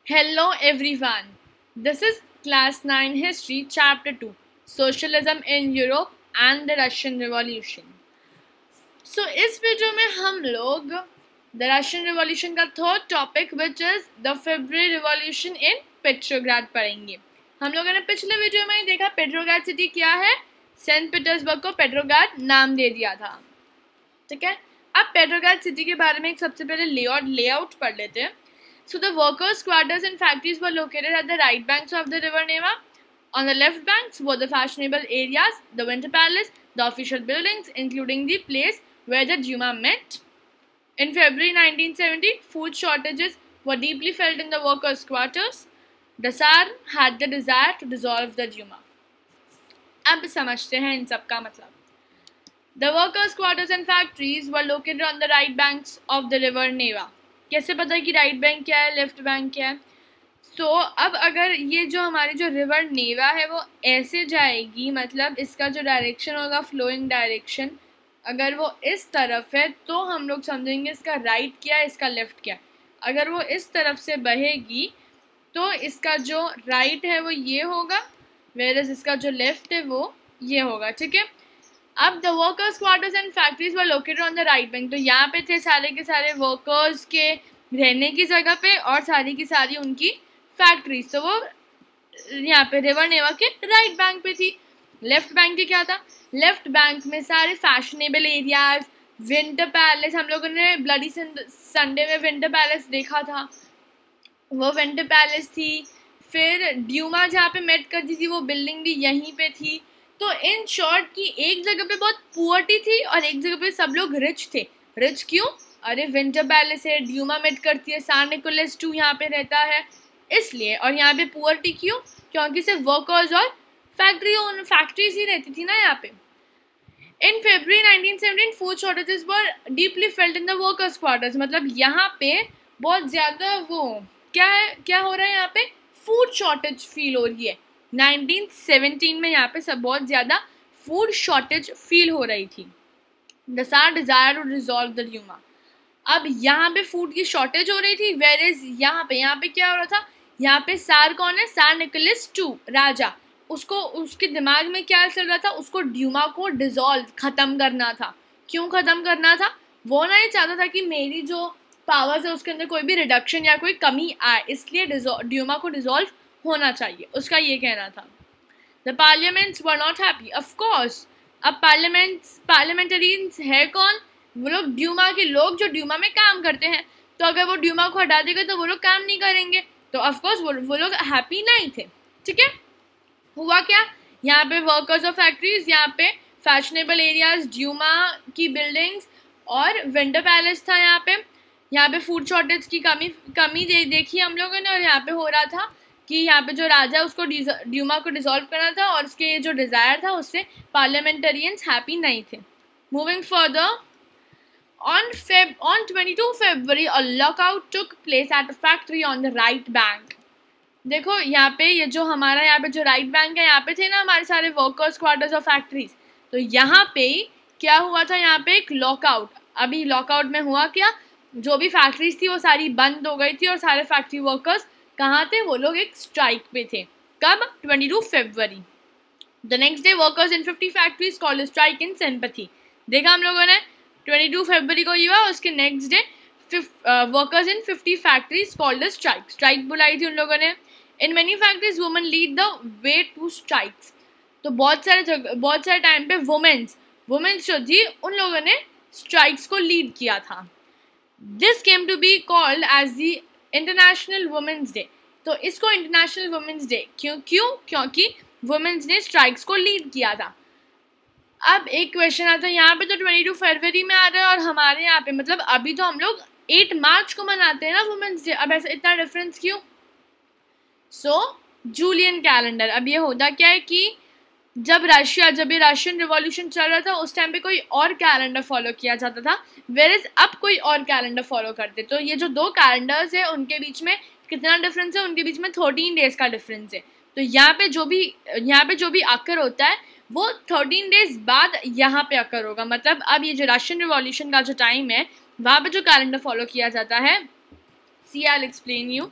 Hello everyone. This is Class 9 History Chapter 2 Socialism in Europe and the Russian Revolution. So इस video में हम लोग the Russian Revolution का third topic which is the February Revolution in Petrograd पढ़ेंगे. हम लोगों ने पिछले वीडियो में ही देखा पेट्रोग्राड सिटी क्या है. सेंट पीटर्सबर्ग को पेट्रोग्राड नाम दे दिया था. ठीक है, अब पेट्रोग्राड सिटी के बारे में एक सबसे पहले लेआउट पढ़ लेते हैं. So the workers' quarters and factories were located at the right banks of the river Neva. On the left banks were the fashionable areas, the Winter Palace, the official buildings, including the place where the Duma met. In February 1970, food shortages were deeply felt in the workers' quarters. The Tsar had the desire to dissolve the Duma. अब समझते हैं इन सब का मतलब. The workers' quarters and factories were located on the right banks of the river Neva. कैसे पता है कि राइट बैंक क्या है, लेफ्ट बैंक क्या है? सो अब अगर ये जो हमारी जो रिवर नेवा है वो ऐसे जाएगी, मतलब इसका जो डायरेक्शन होगा, फ्लोइंग डायरेक्शन, अगर वो इस तरफ है तो हम लोग समझेंगे इसका राइट क्या है, इसका लेफ्ट क्या है. अगर वो इस तरफ से बहेगी तो इसका जो राइट है वो ये होगा, वेयरएज इसका जो लेफ्ट है वो ये होगा. ठीक है, अब the workers quarters and factories were located on the right bank. तो यहाँ पे थे सारे के सारे वर्कर्स के रहने की जगह पे और सारी की सारी उनकी फैक्ट्रीज. तो वो यहाँ पे रिवर नेवा के राइट बैंक पे थी. लेफ्ट बैंक के क्या था? लेफ्ट बैंक में सारे फैशनेबल एरियाज, विंटर पैलेस. हम लोगों ने ब्लडी संडे में विंटर पैलेस देखा था, वो विंटर पैलेस थी. फिर ड्यूमा जहाँ पे मेट करती थी वो बिल्डिंग भी यहीं पे थी. तो इन शॉर्ट की एक जगह पे बहुत पुअर्टी थी और एक जगह पे सब लोग रिच थे. रिच क्यों? अरे विंटर पैलेस है, ड्यूमा मेट करती है, सान निकोलस II यहाँ पे रहता है इसलिए. और यहाँ पे पुअर्टी क्यों? क्योंकि सिर्फ वर्कर्स और फैक्ट्रीज ही रहती थी ना यहाँ पे. इन February 1917 food shortages were deeply felt in the workers quarters. मतलब यहाँ पे बहुत ज़्यादा वो क्या हो रहा है, यहाँ पे फूड शॉर्टेज फील हो रही है. 1917 में यहाँ पे सब बहुत ज़्यादा फूड शॉर्टेज फील हो रही थी. The tsar desire to dissolve the Duma. अब यहाँ पे फूड की शॉर्टेज हो रही थी, वेयरएज यहाँ पे क्या हो रहा था? यहाँ पे सार कौन है? सार निकोलस II राजा. उसको उसके दिमाग में क्या चल रहा था? उसको ड्यूमा को डिसॉल्व ख़त्म करना था. क्यों ख़त्म करना था? वो नहीं चाहता था कि मेरी जो पावर्स है उसके अंदर कोई भी रिडक्शन या कोई कमी आए, इसलिए ड्यूमा को डिसॉल्व होना चाहिए, उसका ये कहना था. The parliaments were not happy. Of course अब पार्लियामेंटेरियंस है कौन? वो लोग ड्यूमा के लोग जो ड्यूमा में काम करते हैं. तो अगर वो ड्यूमा को हटा देगा तो वो लोग काम नहीं करेंगे. तो ऑफ कोर्स वो लोग हैप्पी नहीं थे. ठीक है, हुआ क्या? यहाँ पे वर्कर्स ऑफ फैक्ट्रीज, यहाँ पे फैशनेबल एरियाज, ड्यूमा की बिल्डिंग्स और विंटर पैलेस था. यहाँ पे फूड शॉर्टेज की कमी देखी हम लोगों ने. और यहाँ पे हो रहा था कि यहाँ पे जो राजा उसको ड्यूमा को डिसॉल्व करना था और उसके जो डिज़ायर था उससे पार्लियामेंटेरियंस हैप्पी नहीं थे. Moving further, on 22 February a lockout took place at a factory on the right bank. देखो यहाँ पे ये जो हमारा यहाँ पे जो राइट बैंक है, यहाँ पे थे ना हमारे सारे वर्कर्स क्वार्टर्स और फैक्ट्रीज. तो यहाँ पे क्या हुआ था? यहाँ पे एक लॉकआउट. अभी लॉकआउट में हुआ क्या? जो भी फैक्ट्रीज थी वो सारी बंद हो गई थी और सारे फैक्ट्री वर्कर्स कहाँ थे? वो लोग एक स्ट्राइक पे थे. कब? 22 फरवरी. The next day workers in 50 factories called a strike in sympathy. देखा हम लोगों ने 22 फरवरी को ये हुआ. उसके next day workers in 50 factories called a strike बुलाई थी उन लोगों ने. In many factories women lead the way to strikes. तो बहुत सारे टाइम पे वुमेन्स जो थी उन लोगों ने स्ट्राइक्स को लीड किया था. This came to be called as the international women's day. तो इसको इंटरनेशनल वुमेन्स डे क्योंकि वुमेन्स ने स्ट्राइक्स को लीड किया था. अब एक क्वेश्चन आता है, यहाँ पे तो 22 फरवरी में आ रहा है और हमारे यहाँ पे मतलब अभी तो हम लोग 8 मार्च को मनाते हैं ना वुमेन्स डे. अब ऐसा इतना डिफरेंस क्यों? Julian calendar. अब ये होता क्या है कि जब ये रशियन रिवॉल्यूशन चल रहा था उस टाइम पे कोई और कैलेंडर फॉलो किया जाता था, वेयरएज अब कोई और कैलेंडर फॉलो करते. तो ये जो दो कैलेंडर्स है उनके बीच में कितना डिफरेंस है? उनके बीच में 13 डेज का डिफरेंस है. तो यहाँ पे जो भी आकर होता है वो 13 डेज बाद यहाँ पे अकर होगा. मतलब अब ये जो रशियन रिवॉल्यूशन का जो टाइम है वहाँ पे जो कैलेंडर फॉलो किया जाता है, सी आई विल एक्सप्लेन यू.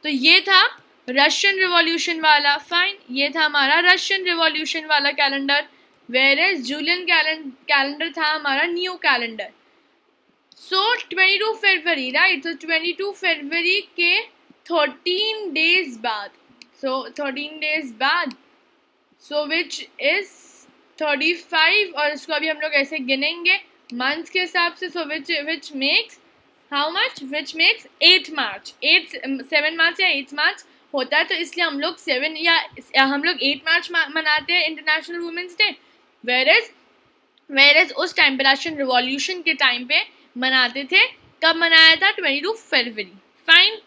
तो ये था रशियन रिवॉल्यूशन वाला, फाइन, ये था हमारा रशियन रिवॉल्यूशन वाला calendar, whereas Julian calendar था हमारा न्यू कैलेंडर। सो 22 फरवरी, राइट, तो 22 फरवरी के 13 डेज बाद, सो 13 डेज बाद, सो विच इज 35, और इसको अभी हम लोग ऐसे गिनेंगे मंथ्स के हिसाब से, so which makes how much, which makes 8 March, 7 मार्च या 8 मार्च होता है, तो इसलिए हम लोग 7 या हम लोग 8 मार्च मनाते हैं international women's day, whereas उस टाइम पे रशियन रिवॉल्यूशन के टाइम पे मनाते थे। कब मनाया था? 22 फरवरी, fine.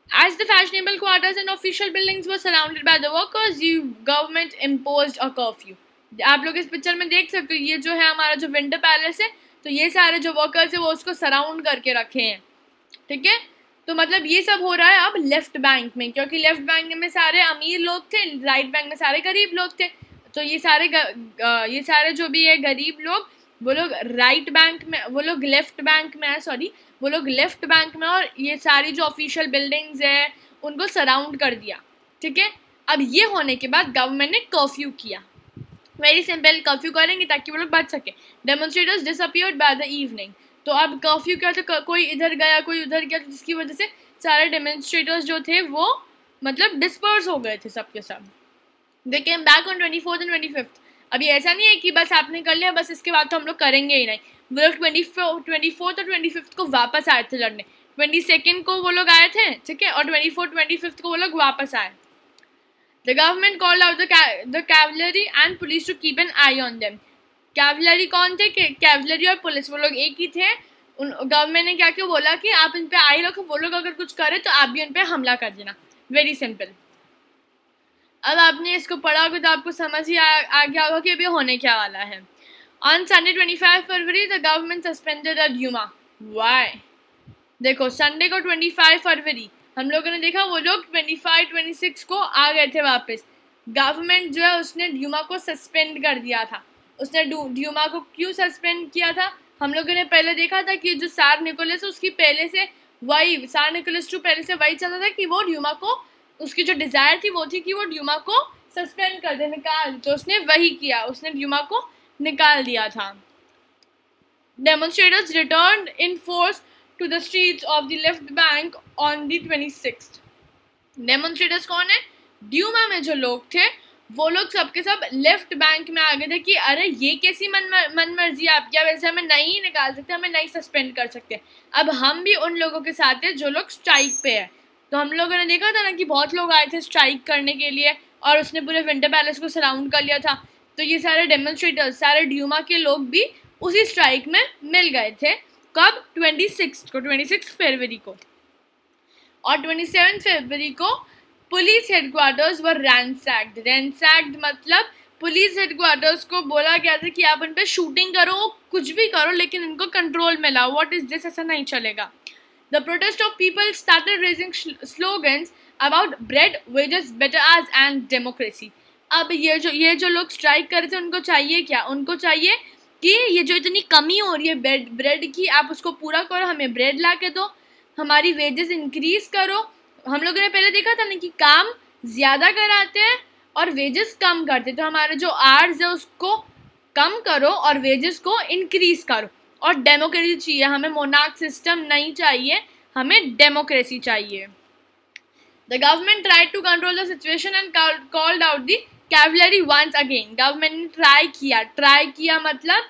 As the fashionable quarters and official buildings were surrounded by the workers, the government imposed a curfew. आप लोग इस पिक्चर में देख सकते हो, ये जो है हमारा जो विंटर पैलेस है, तो ये सारे जो वर्कर्स है वो उसको सराउंड करके रखे हैं, ठीक है। तो मतलब ये सब हो रहा है अब लेफ्ट बैंक में, क्योंकि लेफ्ट बैंक में सारे अमीर लोग थे, राइट बैंक में सारे गरीब लोग थे। तो ये सारे जो भी है गरीब लोग, वो लोग राइट बैंक में, वो लोग लेफ्ट बैंक में है, सॉरी, वो लोग लेफ्ट बैंक में, और ये सारी जो ऑफिशियल बिल्डिंग्स है उनको सराउंड कर दिया, ठीक है। अब ये होने के बाद गवर्नमेंट ने कर्फ्यू किया, वेरी सिंपल, कर्फ्यू करेंगे ताकि वो लोग बच सके। Demonstrators disappeared by the evening, तो अब कर्फ्यू क्या, तो कोई इधर गया कोई उधर गया, तो जिसकी वजह से सारे डेमोन्स्ट्रेटर्स जो थे वो मतलब डिस्पर्स हो गए थे सब के सब। They came back on 24th and 25th। अभी ऐसा नहीं है कि बस आपने कर लिया बस इसके बाद तो हम लोग करेंगे ही नहीं, वो लोग 24th और 25th को वापस आए थे लड़ने, 22nd को वो लोग आए थे, ठीक है, और 24th 25th को वो लोग वापस आए। The government called out the cavalry and police to keep an eye on them। Cavalry कौन थे? कैवलरी और पुलिस, वो लोग एक ही थे। गवर्नमेंट ने क्या बोला कि आप इन पे आई रखो, वो लोग अगर कुछ करे तो आप भी उन पे हमला कर देना, वेरी सिंपल। अब आपने इसको पढ़ा होगा तो आपको समझ ही आ गया होगा कि अभी होने क्या वाला है। On Sunday 25 February the government suspended a Duma. Why? देखो संडे को 25 फरवरी हम लोगों ने देखा, वो लोग 25-26 को आ गए थे वापस। गवर्नमेंट जो है उसने ड्यूमा को सस्पेंड कर दिया था। उसने ड्यूमा को क्यों सस्पेंड किया था? हम लोगों ने पहले देखा था कि जो सार निकोलस उसकी पहले से वही, सार निकोलस टू पहले से वही चाहता था कि वो ड्यूमा को, उसकी जो डिज़ायर थी वो थी कि वो ड्यूमा को सस्पेंड कर दे, निकाल, तो उसने वही किया, उसने ड्यूमा को निकाल दिया था। Demonstrators returned in force to the streets of the left bank on the 26th। Demonstrators कौन है? ड्यूमा में जो लोग थे वो लोग सबके सब लेफ्ट बैंक में आ गए थे कि अरे ये कैसी मन मर्जी आपकी, अब ऐसे हमें नहीं निकाल सकते, हमें नहीं सस्पेंड कर सकते। अब हम भी उन लोगों के साथ हैं जो लोग स्ट्राइक पे है। तो हम लोगों ने देखा था ना कि बहुत लोग आए थे स्ट्राइक करने के लिए और उसने पूरे विंटर पैलेस को सराउंड कर लिया था। तो ये सारे डेमोन्स्ट्रेटर्स, सारे ड्यूमा के लोग भी उसी स्ट्राइक में मिल गए थे। कब? 26 फरवरी को। और 27 फरवरी को पुलिस हेडक्वार्टर्स वर रैंसैक्ड। रैंसैक्ड मतलब पुलिस हेडक्वार्टर्स को बोला गया था कि आप इन पे शूटिंग करो, कुछ भी करो, लेकिन इनको कंट्रोल में लाओ। What is this? ऐसा नहीं चलेगा। The protest of people started raising slogans about bread, wages, better आज एंड डेमोक्रेसी। अब ये जो लोग स्ट्राइक कर रहे थे उनको चाहिए क्या? उनको चाहिए कि ये जो इतनी कमी हो रही है ब्रेड की, आप उसको पूरा करो, हमें ब्रेड ला के दो, हमारी वेजेस इंक्रीज करो। हम लोगों ने पहले देखा था ना कि काम ज़्यादा कराते हैं और वेजेस कम करते, तो हमारे जो आर्स है उसको कम करो और वेजेस को इंक्रीज करो। और डेमोक्रेसी चाहिए हमें, मोनार्क सिस्टम नहीं चाहिए, हमें डेमोक्रेसी चाहिए। The government tried to control the situation and called out the cavalry once again. Government ने ट्राई किया मतलब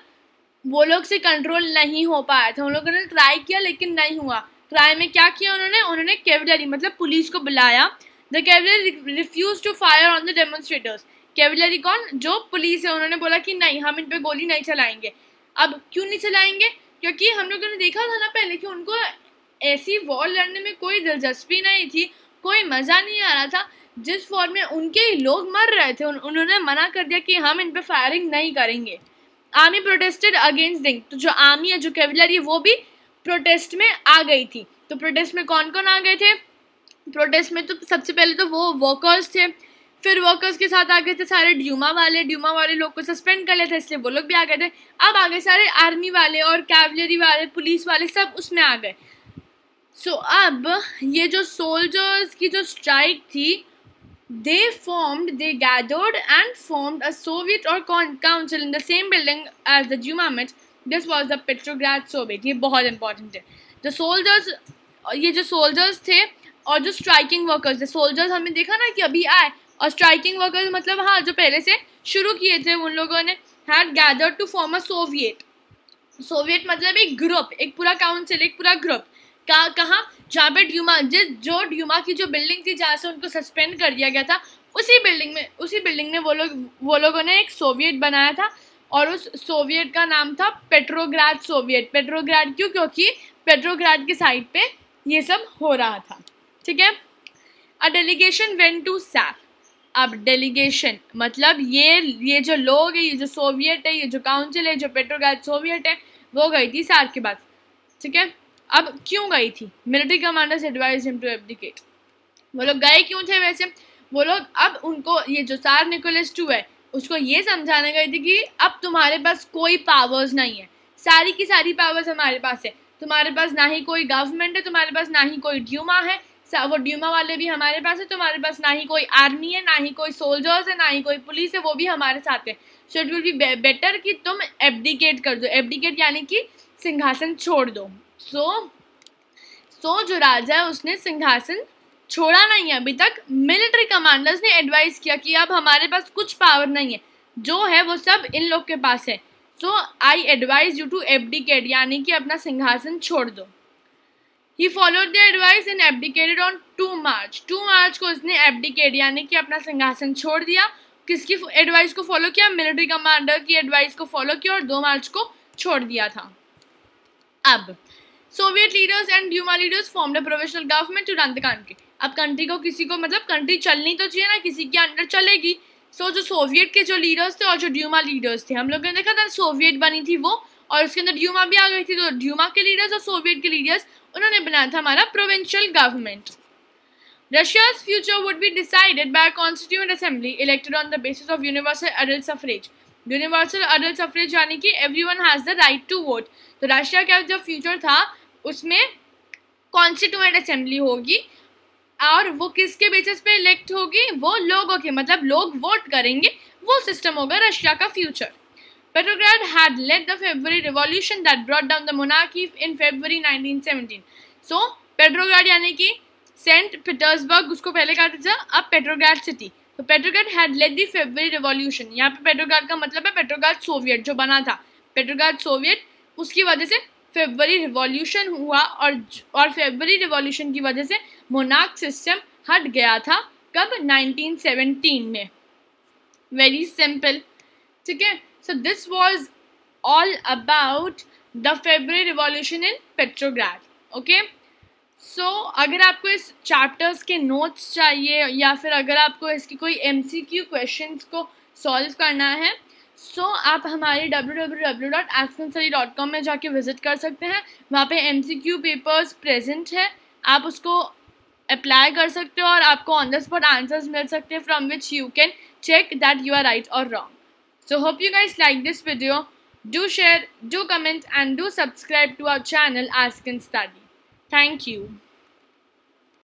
वो लोग से कंट्रोल नहीं हो पाया था। उन लोगों ने ट्राई किया लेकिन नहीं हुआ। ट्राई में क्या किया उन्होंने कैवलरी मतलब पुलिस को बुलाया। The cavalry refuse to fire on the demonstrators. Cavalry कौन? जो पुलिस है। उन्होंने बोला कि नहीं, हम इन पे गोली नहीं चलाएंगे। अब क्यों नहीं चलाएंगे? क्योंकि हम लोगों ने देखा था ना पहले कि उनको ऐसी वॉर लड़ने में कोई दिलचस्पी नहीं थी, कोई मज़ा नहीं आ रहा था। जिस फॉर्म में उनके ही लोग मर रहे थे उन्होंने मना कर दिया कि हम इन पे फायरिंग नहीं करेंगे। Army protested against दिंग। तो जो आर्मी है, जो कैवलरी है, वो भी प्रोटेस्ट में आ गई थी। तो प्रोटेस्ट में कौन कौन आ गए थे? प्रोटेस्ट में तो सबसे पहले तो वो वर्कर्स थे, फिर वर्कर्स के साथ आ गए थे सारे ड्यूमा वाले लोग को सस्पेंड कर लिया था इसलिए वो लोग भी आ गए थे। अब आ गए सारे आर्मी वाले और कैवलरी वाले, पुलिस वाले, सब उसमें आ गए। सो अब ये जो सोल्जर्स की जो स्ट्राइक थी, they gathered and formed a Soviet or council in the same building as the Duma met. This was the Petrograd Soviet. ये बहुत इंपॉर्टेंट है. The soldiers, ये जो soldiers थे और जो striking workers, the soldiers हमने देखा ना कि अभी आए, और striking workers मतलब हाँ जो पहले से शुरू किए थे उन लोगों ने had gathered to form a Soviet. Soviet मतलब एक ग्रुप, एक पूरा काउंसिल, एक पूरा ग्रुप. कहाँ? जहाँ पे ड्यूमा की जो बिल्डिंग थी जहाँ से उनको सस्पेंड कर दिया गया था, उसी बिल्डिंग में वो लोगों ने एक सोवियत बनाया था, और उस सोवियत का नाम था पेट्रोग्राद सोवियत. पेट्रोग्राद क्यों? क्योंकि पेट्रोग्राद के साइड पे ये सब हो रहा था. ठीक है. अ डेलीगेशन वेंट टू सैर. अब डेलीगेशन मतलब ये जो लोग है, ये जो सोवियत है, ये जो काउंसिल है, जो पेट्रोग्राद सोवियत है, वो गई थी सार के बाद. ठीक है. अब क्यों गई थी? Military commanders advise him to abdicate. वो लोग गए क्यों थे वैसे? वो लोग अब उनको ये जो सार निकोलस II है उसको ये समझाने गई थी कि अब तुम्हारे पास कोई पावर्स नहीं है, सारी की सारी पावर्स हमारे पास है. तुम्हारे पास ना ही कोई गवर्नमेंट है, तुम्हारे पास ना ही कोई ड्यूमा है, वो ड्यूमा वाले भी हमारे पास है, तुम्हारे पास ना ही कोई आर्मी है, ना ही कोई सोल्जर्स है, ना ही कोई पुलिस है, वो भी हमारे साथ है. So it will be better कि तुम एब्डिकेट कर दो. एब्डिकेट यानी कि सिंहासन छोड़ दो. सो जो राजा है उसने सिंहासन छोड़ा नहीं है अभी तक. मिलिट्री कमांडर्स ने एडवाइस किया कि अब हमारे पास कुछ पावर नहीं है, जो है वो सब इन लोग के पास है. So I advise you to abdicate, यानी कि अपना सिंहासन छोड़ दो. He followed the advice and abdicated on 2 March. 2 मार्च को उसने एब्डिकेट यानी कि अपना सिंहासन छोड़ दिया. किसकी एडवाइस को फॉलो किया? मिलिट्री कमांडर की एडवाइस को फॉलो किया और 2 मार्च को छोड़ दिया था. अब Soviet leaders and Duma leaders formed a provisional government to run the country. अब कंट्री को किसी को मतलब कंट्री चलनी तो चाहिए ना, किसी के अंडर चलेगी. सो जो सोवियत के जो लीडर्स थे और जो ड्यूमा लीडर्स थे, हम लोगों ने देखा था सोवियत बनी थी वो, और उसके अंदर ड्यूमा भी आ गई थी. तो ड्यूमा के लीडर्स और सोवियत के लीडर्स उन्होंने बनाया था हमारा provincial government. Russia's future would be decided by a constituent assembly elected on the basis of universal adult suffrage. Universal adult suffrage यानी कि everyone has the right to vote. तो Russia का जो फ्यूचर था उसमें कॉन्स्टिट्यूएंट असेंबली होगी, और वो किसके बेसिस पे इलेक्ट होगी? वो लोगों के, मतलब लोग वोट करेंगे, वो सिस्टम होगा रशिया का future. Petrograd had led the February Revolution that brought down the monarchy in February 1917. So Petrograd यानी कि सेंट पीटर्सबर्ग उसको पहले कहा था, अब पेट्रोग्राड सिटी. तो Petrograd had led the February revolution. यहाँ पे पेट्रोग्राड का मतलब है पेट्रोग्राड सोवियत जो बना था, पेट्रोग्राड सोवियत, उसकी वजह से फेब्रुअरी रिवॉल्यूशन हुआ, और फेब्रुअरी रिवॉल्यूशन की वजह से मोनार्क सिस्टम हट गया था. कब? 1917 में. Very simple. ठीक है. So this was all about the February Revolution in Petrograd. Okay. So अगर आपको इस चैप्टर्स के नोट्स चाहिए या फिर अगर आपको इसकी कोई MCQ क्वेश्चंस को सॉल्व करना है, आप हमारे www.askinstudy.com में जाके विजिट कर सकते हैं. वहाँ पे MCQ पेपर्स प्रेजेंट है, आप उसको अप्लाई कर सकते हो और आपको ऑन द स्पॉट आंसर्स मिल सकते हैं from which you can check that you are right or wrong. So hope you guys like this video. Do share, do comment and do subscribe to our channel Ask and Study. Thank you.